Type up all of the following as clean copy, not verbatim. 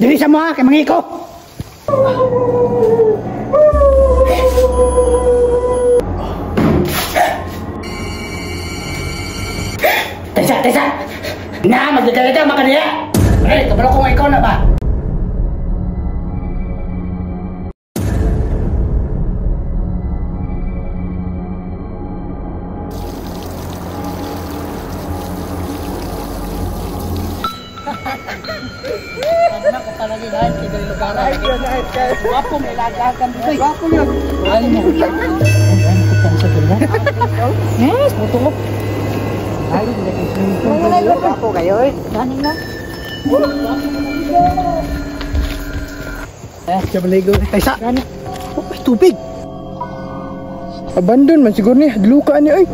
Dili sa mo ha, kay mangi ko. Tesa! Na, magdadalita maka niya. Ay, kabalo kung ikaw na ba? Anak ko palagi guys, kaya dari lugar guys. Wapo may lagakan dito. Wapo yun. Ano mo? Ano ko sa dulo? Yes, putulog. Ay, hindi ko kayo eh. Ganing na. Siya maligo. Taysa. Ganing. Oh, tubig. Abandon man siguro niya. Dilukaan niya ay.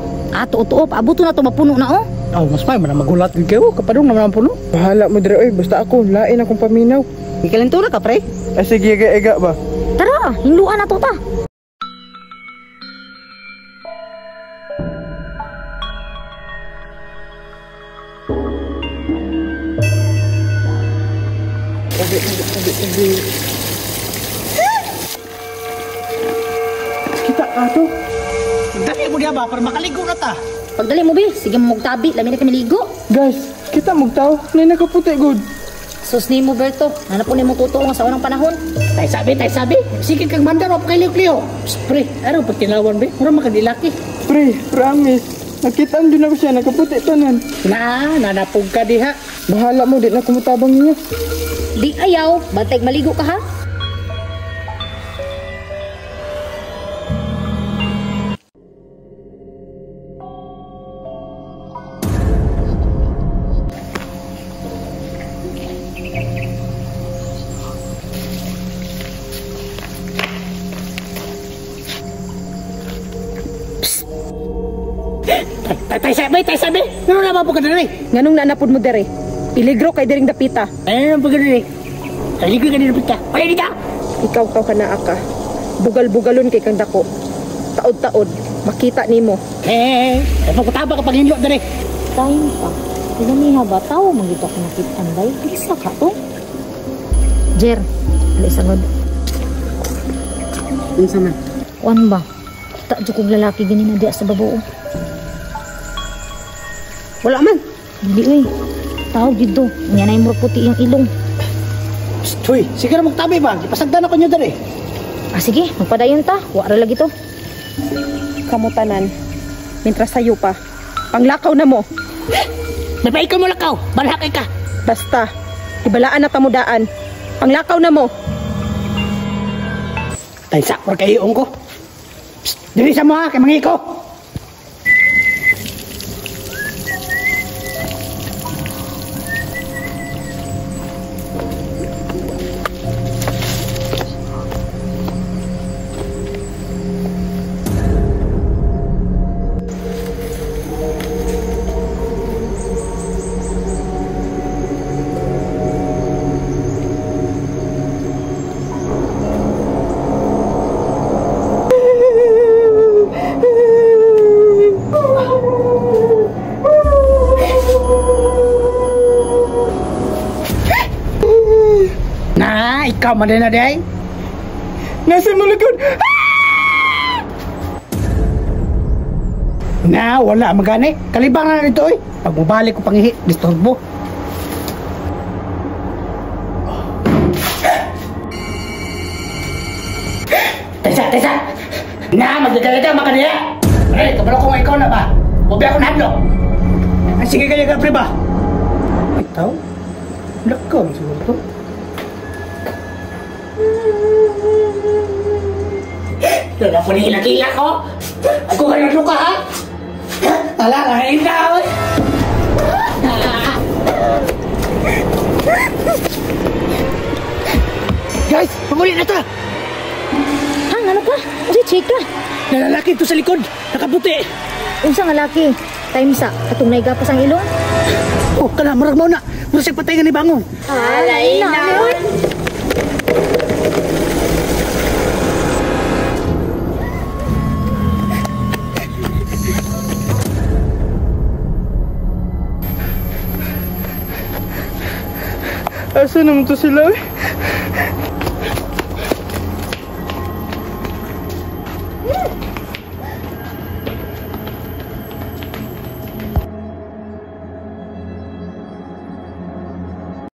Tuo-tuo. Abuto na ito. Mapuno na oh. Oh, mas may man magulat din kayo. Kapadong naman ang puno. Bahala mo dire oy. Basta ako. Lain akong paminaw. Ikalinto na ka pre. Ay sige, ega ba? Tara, hinluan na to ta. Kita ato. Dali mo diya ba para makaligo na ta. Pagdali mo bi, sige mo magtabi, lamin na kami ligo. Guys, kita magtaw. Nay nakaputi good. Sus ni mo Berto, nanapon ni mo tuto nga sa unang panahon. Tay sabi. Sige kang mandar o kay Liyo. Pre, araw pag tinawan be. Mura makadilaki. Pre, promise. Nakita mo na ko siya, nakaputi tanan. Nanapog ka diha. Bahala mo, di na kumutabang niya. Di ayaw, bantay maligo ka ha? Tay sabi. Ano na ba po ka dali? Nganong nanapod mo dere? Iligro kay diring dapita. Ano po ka dali? Taligro ka dali dapita. Pala dito! Ikaw ka na aka. Bugal-bugalon kay kang dako. Taod-taod, makita nimo. Pagkutaba ka pag hinlo dali. Time pa. Ilamiha ba tao magito ko nakitaan day? Isa ka to? Jer, alay sagod. Unsa man? Kuan ba? Kita dyo kong lalaki ganina diya sa babuo. Wala man. Hindi uy. Tao dito. Yan ay mura puti yung ilong. Tuy, sige na magtabi ba? Ipasagdan ako nyo dali. Sige, magpadayon ta. Wara lagi to. Kamutanan. Mintras sayo pa. Panglakaw na mo. May paikaw mo lakaw. Balhakay ka. Basta. Ibalaan na tamudaan. Panglakaw na mo. Tay sakor kayo ko. Dili sa mo ha, kay mangi ko. Ikaw man din na day. Nasa malagod. Na, wala magani. Kalibang na nito eh. Pag mabalik ko pangihi, disturbo. Tesa. Na, magdadalita maka niya. Ay, kabalo kung ikaw na ba? Huwag ako nahadlo. Ay, sige kayo ka, pre ba? Ay, tao. Lakaw, siguro to. Wala po ni ilagila ko. Ako ka nagluka ha? Tala, lahain ka ha? Guys, pamuli na ta. Hang, ano ka? Kasi chika. Nalalaki ito sa likod. Nakaputi. Unsa nga laki? Time sa, katong naigapas ang ilong? Oh, kana, marag mo na. Murasig patay nga ni Bangon. Alay na. Asa naman to sila?